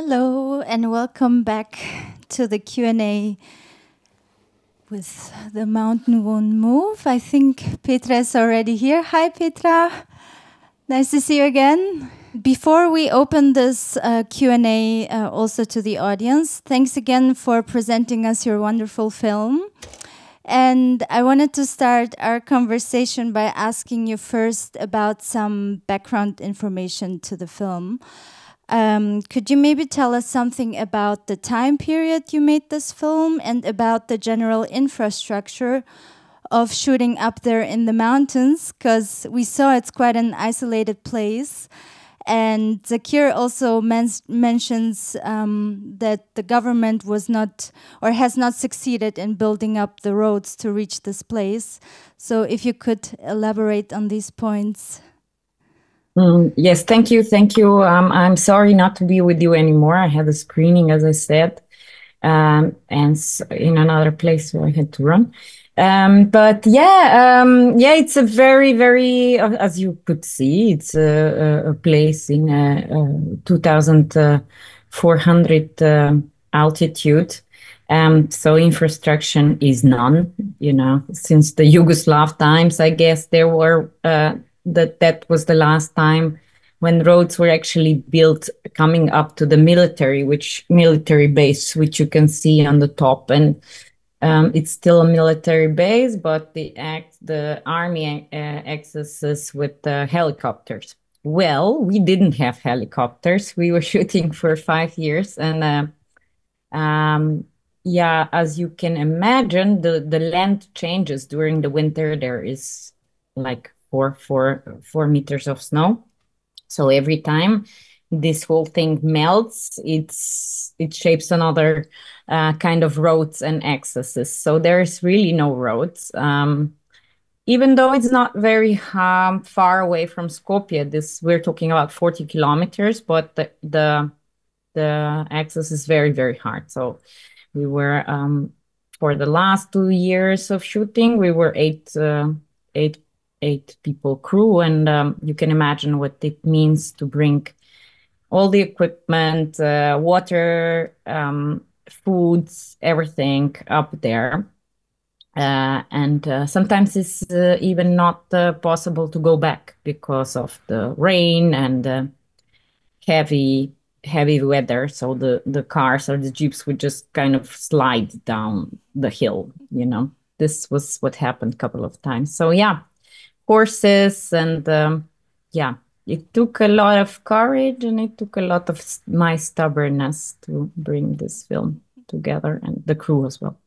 Hello and welcome back to the Q&A with the Mountain Won't Move. I think Petra is already here. Hi Petra, nice to see you again. Before we open this Q&A also to the audience, thanks again for presenting us your wonderful film. And I wanted to start our conversation by asking you first about some background information to the film. Could you maybe tell us something about the time period you made this film and about the general infrastructure of shooting up there in the mountains? Because we saw it's quite an isolated place. And Zakir also mentions that the government was not or has not succeeded in building up the roads to reach this place. So if you could elaborate on these points. Yes, thank you. I'm sorry not to be with you anymore. I had a screening, as I said, and in another place where I had to run. It's a very, very, as you could see, it's a place in 2,400 altitude. So infrastructure is none, since the Yugoslav times, I guess there were that was the last time when roads were actually built coming up to the military base, which you can see on the top. And it's still a military base, but the army accesses with helicopters. Well, we didn't have helicopters. We were shooting for 5 years. And as you can imagine, the land changes during the winter. There is like 4 meters of snow. So every time this whole thing melts, it shapes another kind of roads and accesses. So there's really no roads. Even though it's not very far away from Skopje, we're talking about 40 kilometers, but the access is very, very hard. So we were, for the last 2 years of shooting, we were eight people crew, and you can imagine what it means to bring all the equipment, water, foods, everything up there. And sometimes it's even not possible to go back because of the rain and heavy weather. So the cars or the jeeps would just kind of slide down the hill, This was what happened a couple of times. So horses and it took a lot of courage and it took a lot of my stubbornness to bring this film together, and the crew as well.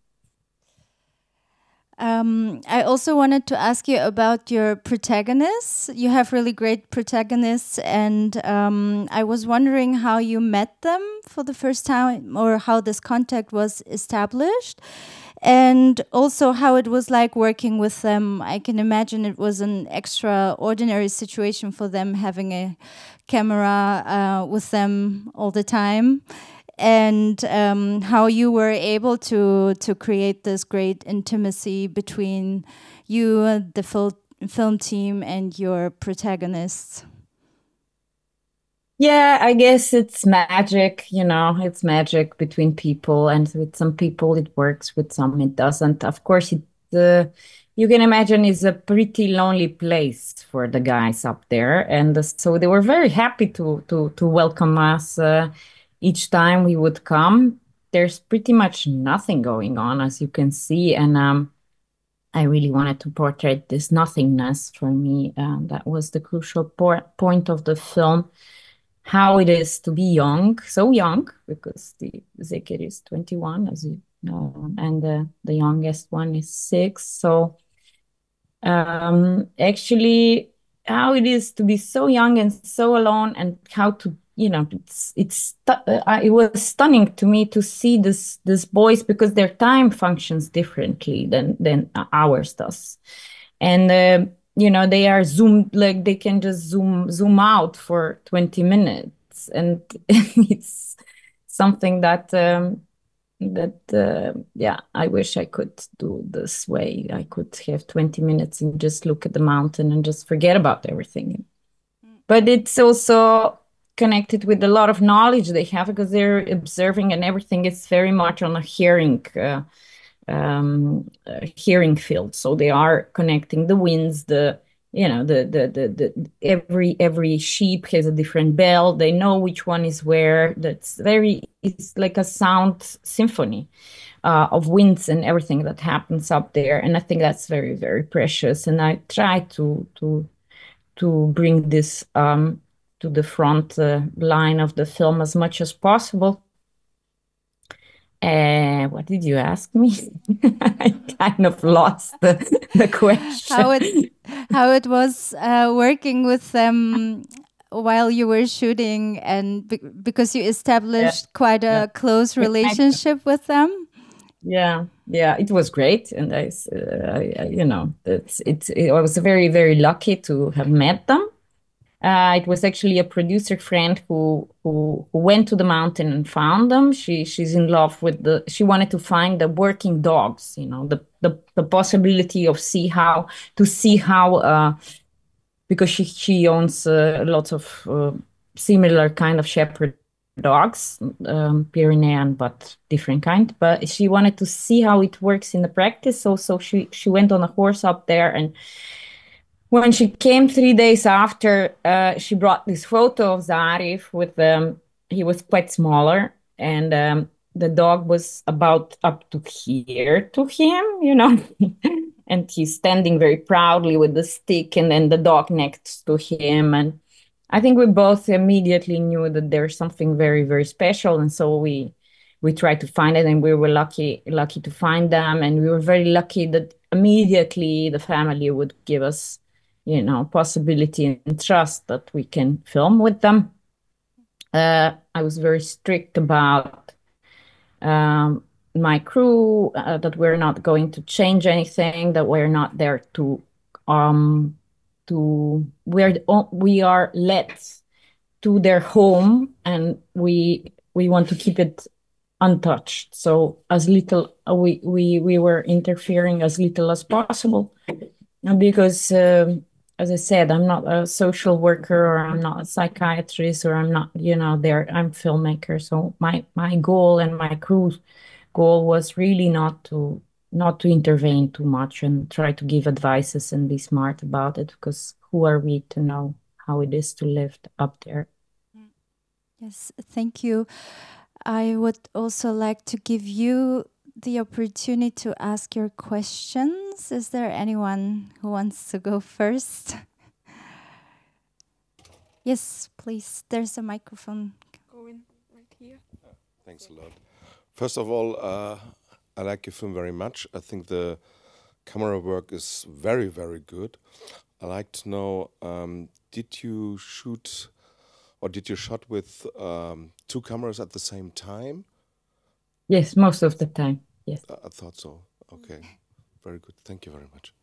I also wanted to ask you about your protagonists. You have really great protagonists, and I was wondering how you met them for the first time, or how this contact was established, and also how it was like working with them. I can imagine it was an extraordinary situation for them, having a camera with them all the time. And how you were able to create this great intimacy between you, the film team, and your protagonists. Yeah, I guess it's magic, it's magic between people, and with some people it works, with some it doesn't. Of course, you can imagine it's a pretty lonely place for the guys up there, and so they were very happy to welcome us. Each time we would come, there's pretty much nothing going on, as you can see. And I really wanted to portray this nothingness for me. That was the crucial point of the film, how it is to be young, so young, because the Zekir is 21, as you know, and the youngest one is 6. So actually, how it is to be so young and so alone, and how to it was stunning to me to see this boys, because their time functions differently than ours does, and they are zoomed, like they can just zoom out for 20 minutes, and it's something that I wish I could do this way. I could have 20 minutes and just look at the mountain and just forget about everything. But it's also connected with a lot of knowledge they have because they're observing, and everything is very much on a hearing field. So they are connecting the winds, every sheep has a different bell. They know which one is where. It's like a sound symphony of winds and everything that happens up there. And I think that's very, very precious. And I try to bring this to the front line of the film as much as possible. What did you ask me? I kind of lost the question. How it was working with them while you were shooting, and because you established quite a close relationship with them. Yeah, it was great, and it was very, very lucky to have met them. It was actually a producer friend who went to the mountain and found them. She's in love with she wanted to find the working dogs, the possibility of see how because she owns lots of similar kind of shepherd dogs, Pyrenean, but different kind. But she wanted to see how it works in the practice. So she went on a horse up there, and when she came 3 days after, she brought this photo of Zarif with he was quite smaller, and the dog was about up to here to him, and he's standing very proudly with the stick, and then the dog next to him. And I think we both immediately knew that there's something very, very special. And so we tried to find it, and we were lucky to find them. And we were very lucky that immediately the family would give us possibility and trust that we can film with them. I was very strict about my crew, that we're not going to change anything, that we're not there we are led to their home, and we want to keep it untouched. So as little we were interfering as little as possible, because as I said, I'm not a social worker, or I'm not a psychiatrist, or I'm not, I'm filmmaker. So my goal and my crew's goal was really not to intervene too much and try to give advices and be smart about it, because who are we to know how it is to live up there? Yes, thank you. I would also like to give you the opportunity to ask your questions. Is there anyone who wants to go first? Yes, please. There's a microphone. Go in right here. Thanks a lot. First of all, I like your film very much. I think the camera work is very, very good. I'd like to know, did you shoot with 2 cameras at the same time? Yes, most of the time. Yes. I thought so. Okay. Very good. Thank you very much.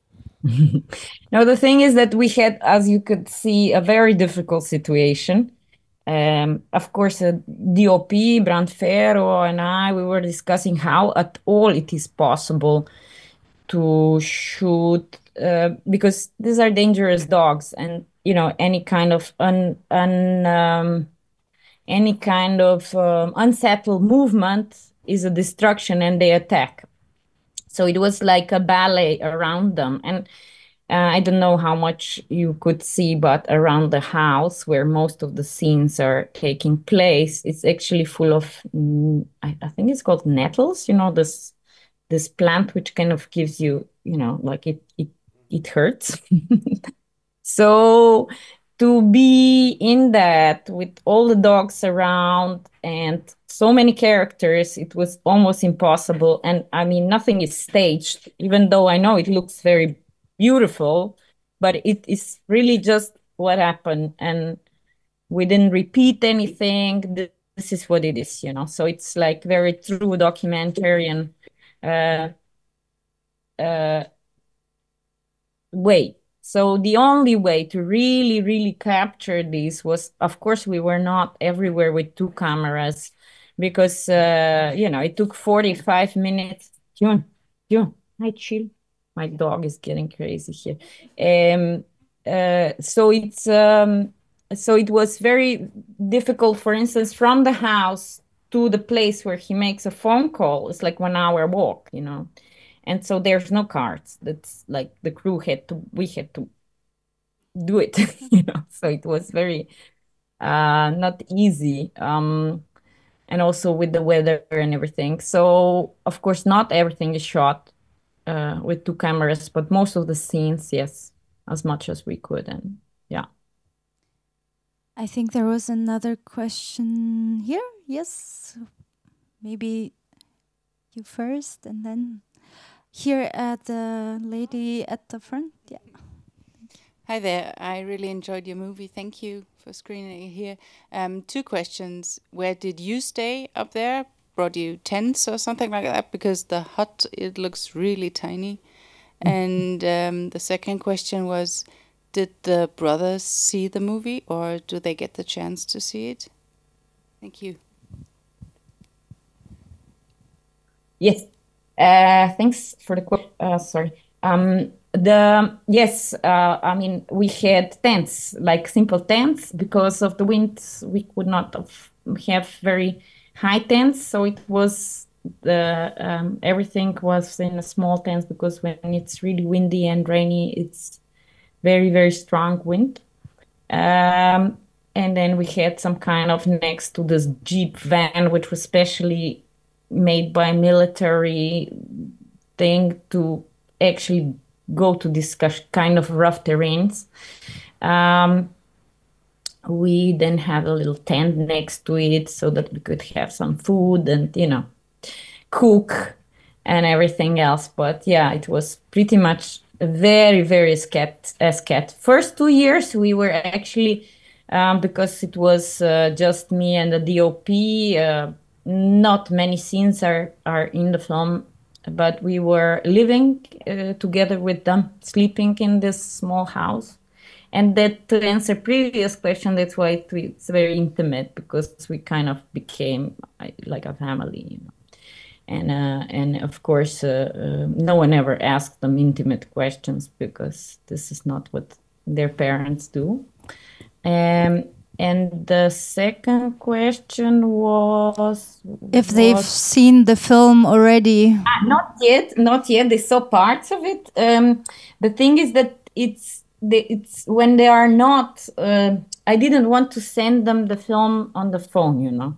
No, the thing is that we had, as you could see, a very difficult situation. Of course, DOP, Brandfero, and we were discussing how at all it is possible to shoot, because these are dangerous dogs, and any kind of unsettled movement is a distraction, and they attack. So it was like a ballet around them. And I don't know how much you could see, but around the house where most of the scenes are taking place, it's actually full of, I think it's called nettles, this plant which kind of gives you, like it hurts. So to be in that with all the dogs around and so many characters, it was almost impossible. And I mean, nothing is staged, even though I know it looks very beautiful, but it is really just what happened. And we didn't repeat anything. This is what it is, So it's like very true documentary and way. So the only way to really, really capture this was, of course, we were not everywhere with 2 cameras, because, it took 45 minutes. June, hi, chill. My dog is getting crazy here. So it's so it was very difficult, for instance, from the house to the place where he makes a phone call. It's like 1 hour walk, you know. And so there's no cars. That's like the crew we had to do it, you know. So it was very not easy. And also with the weather and everything. So of course, not everything is shot with 2 cameras, but most of the scenes, yes, as much as we could. And yeah. I think there was another question here. Yes, maybe you first, and then here at the lady at the front. Yeah. Hi there. I really enjoyed your movie. Thank you for screening it here. 2 questions. Where did you stay up there? Brought you tents or something like that? Because the hut, it looks really tiny. And the second question was, did the brothers see the movie, or do they get the chance to see it? Thank you. Yes. Thanks for the question. Sorry. Yes, I mean, we had tents, like simple tents, because of the wind. We could not have very high tents, so it was everything was in a small tents, because when it's really windy and rainy, it's very, very strong wind. And then we had some kind of next to this Jeep van, which was specially made by military thing to actually go to this kind of rough terrains. We then had a little tent next to it so that we could have some food and, you know, cook and everything else. But yeah, it was pretty much very, very scat. First 2 years we were actually, because it was just me and the DOP, not many scenes are in the film, but we were living together with them, sleeping in this small house. And that, to answer previous question, that's why it's very intimate, because we kind of became like a family, you know. And of course, no one ever asked them intimate questions, because this is not what their parents do. And the second question was if they've seen the film already. Not yet. They saw parts of it. The thing is that it's when they are not. I didn't want to send them the film on the phone, you know.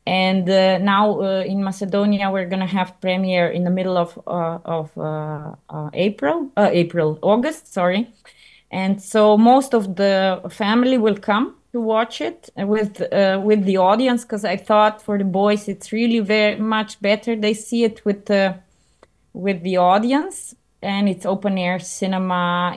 And now in Macedonia, we're gonna have premiere in the middle of August, sorry. And so most of the family will come to watch it with the audience, because I thought for the boys it's really very much better they see it with the audience, and it's open air cinema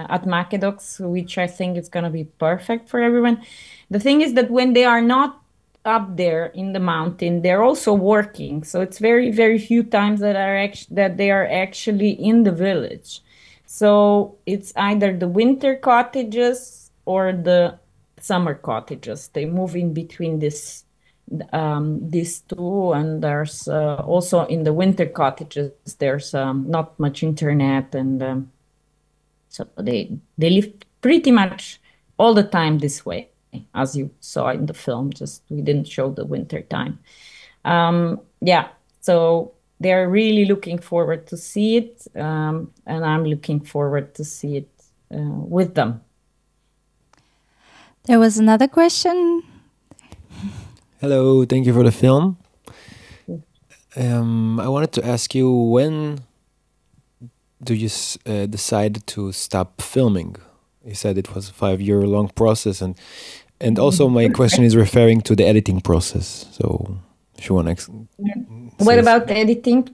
at Makedox, which I think is gonna be perfect for everyone. The thing is that when they are not up there in the mountain, they're also working, so it's very, very few times that they are actually in the village. So it's either the winter cottages or the summer cottages. They move in between these two, and there's also in the winter cottages there's not much internet, and so they live pretty much all the time this way, as you saw in the film. Just we didn't show the winter time. Yeah, so they're really looking forward to see it, and I'm looking forward to see it with them. There was another question. Hello, thank you for the film. I wanted to ask you, when do you decide to stop filming? You said it was a 5-year-long process, and also my question is referring to the editing process. So if you want to... What about the editing?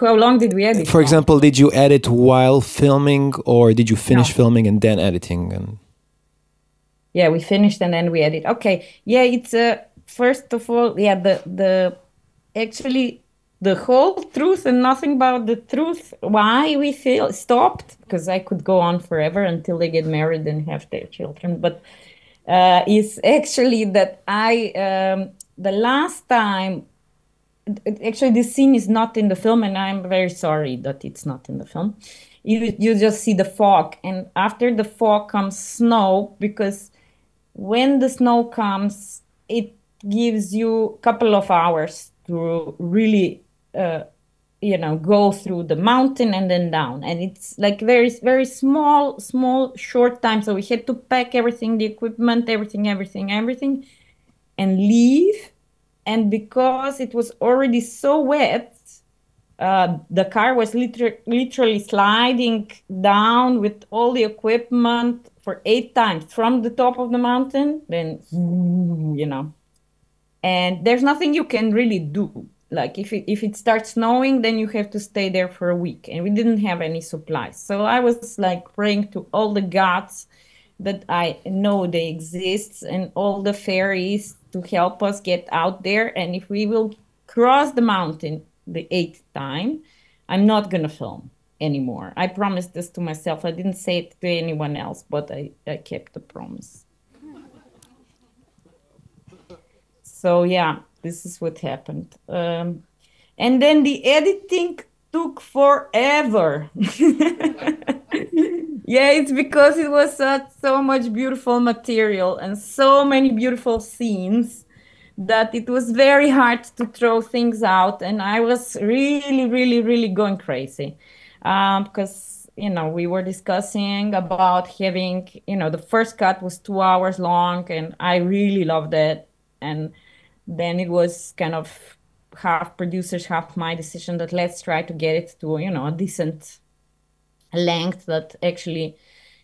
How long did we edit? For example, did you edit while filming, or did you finish filming and then editing? And yeah, we finished and then we edit. Okay, yeah, it's first of all, yeah, actually the whole truth and nothing about the truth. Why we stopped? Because I could go on forever until they get married and have their children, but is actually that the last time. Actually, this scene is not in the film, and I'm very sorry that it's not in the film. You just see the fog, and after the fog comes snow, because when the snow comes, it gives you a couple of hours to really, go through the mountain and then down. And it's like very, very small, short time. So we had to pack everything, the equipment, everything, and leave. And because it was already so wet, the car was literally sliding down with all the equipment for 8 times from the top of the mountain, then, and there's nothing you can really do. Like if it starts snowing, then you have to stay there for a week, and we didn't have any supplies. So I was like praying to all the gods that I know they exist and all the fairies to help us get out there. And if we will cross the mountain the 8th time, I'm not gonna film anymore. I promised this to myself. I didn't say it to anyone else, but I kept the promise. So yeah, this is what happened. And then the editing took forever. Yeah, it's because it was so much beautiful material and so many beautiful scenes that it was very hard to throw things out. And I was really, really, really going crazy because, we were discussing about having, the first cut was 2 hours long, and I really loved it. And then it was kind of half producers, half my decision that let's try to get it to, a decent length that actually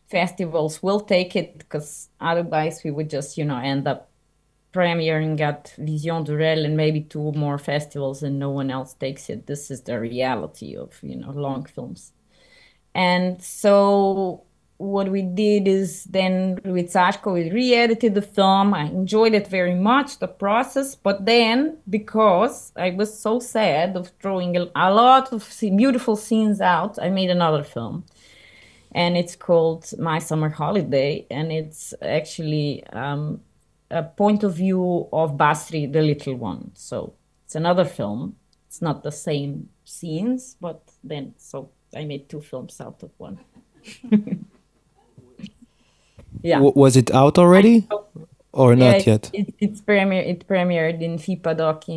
festivals will take it, because otherwise we would just, end up premiering at Vision Durel and maybe 2 more festivals and no one else takes it. This is the reality of, long films. And so what we did is then with Sashko, we re-edited the film. I enjoyed it very much, the process. But then, because I was so sad of throwing a lot of beautiful scenes out, I made another film. And it's called My Summer Holiday. And it's actually a point of view of Basri, the little one. So it's another film. It's not the same scenes, but then, so I made 2 films out of one. Yeah. Was it out already, or not yet? It premiered in FIPA DOK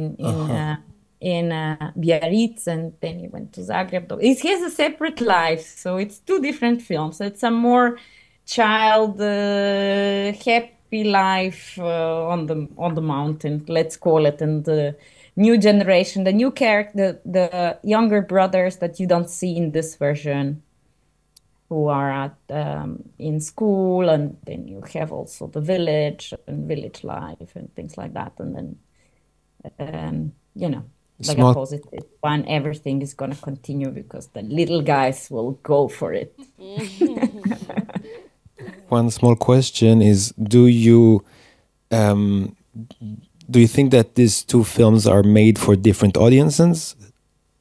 in Biarritz, and then he went to Zagreb. It has a separate life, so it's 2 different films. It's a more child happy life on the mountain, let's call it, and the new generation, the new character, the younger brothers that you don't see in this version, who are at in school, and then you have also the village and village life and things like that, and then like a positive one, everything is going to continue because the little guys will go for it. One small question is: do you think that these 2 films are made for different audiences?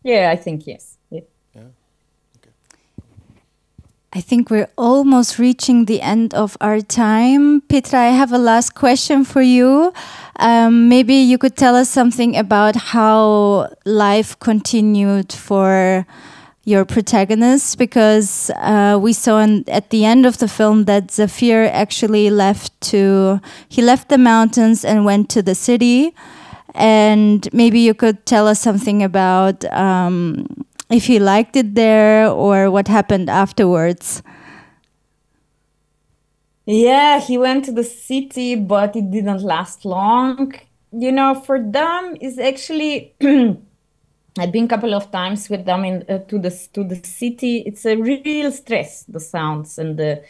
Yeah, I think yes. I think we're almost reaching the end of our time. Petra, I have a last question for you. Maybe you could tell us something about how life continued for your protagonists, because we saw at the end of the film that Zafir actually left the mountains and went to the city. And maybe you could tell us something about if he liked it there or what happened afterwards. Yeah, he went to the city, but it didn't last long. For them, is actually I've been a couple of times with them to the city. It's a real stress, the sounds and the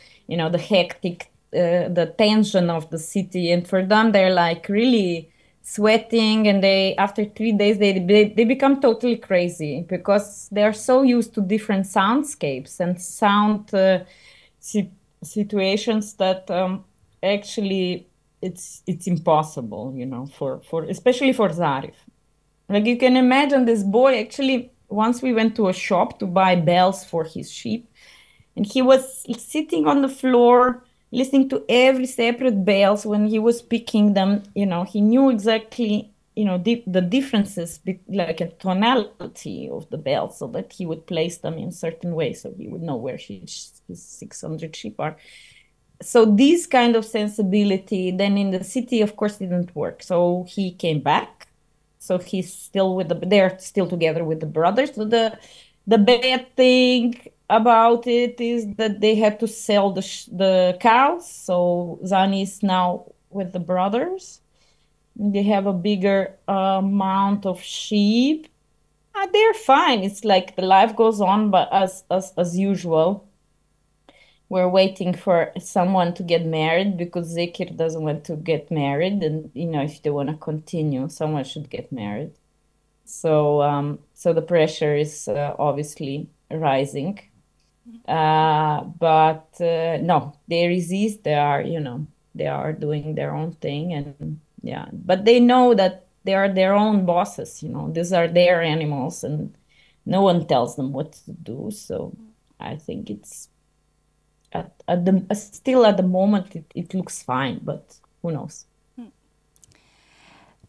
hectic, the tension of the city. And for them, they're like really sweating, and after 3 days they become totally crazy because they're so used to different soundscapes and sound situations that actually it's impossible, for especially for Zarif. Like you can imagine this boy, actually, once we went to a shop to buy bells for his sheep, and he was sitting on the floor listening to every separate bells when he was picking them. He knew exactly, the differences, like a tonality of the bells, so that he would place them in certain way, so he would know where his 600 sheep are. so this kind of sensibility then in the city, of course, didn't work. So he came back. So he's still they're still together with the brothers. So the bad thing about it is that they had to sell the cows. So Zani is now with the brothers. They have a bigger amount of sheep. They're fine. It's like the life goes on, but as usual. We're waiting for someone to get married because Zekir doesn't want to get married, and if they want to continue, someone should get married. So the pressure is obviously rising, but no, they resist. They are doing their own thing, and yeah, but they know that they are their own bosses. These are their animals, and no one tells them what to do. So I think it's. Still at the moment it looks fine, but who knows.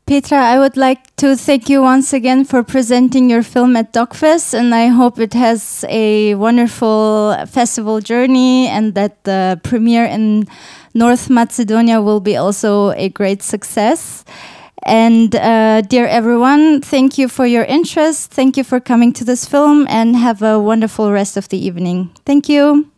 Petra, I would like to thank you once again for presenting your film at DOK.fest, and I hope it has a wonderful festival journey and that the premiere in North Macedonia will be also a great success. And dear everyone, thank you for your interest. Thank you for coming to this film, and have a wonderful rest of the evening. Thank you.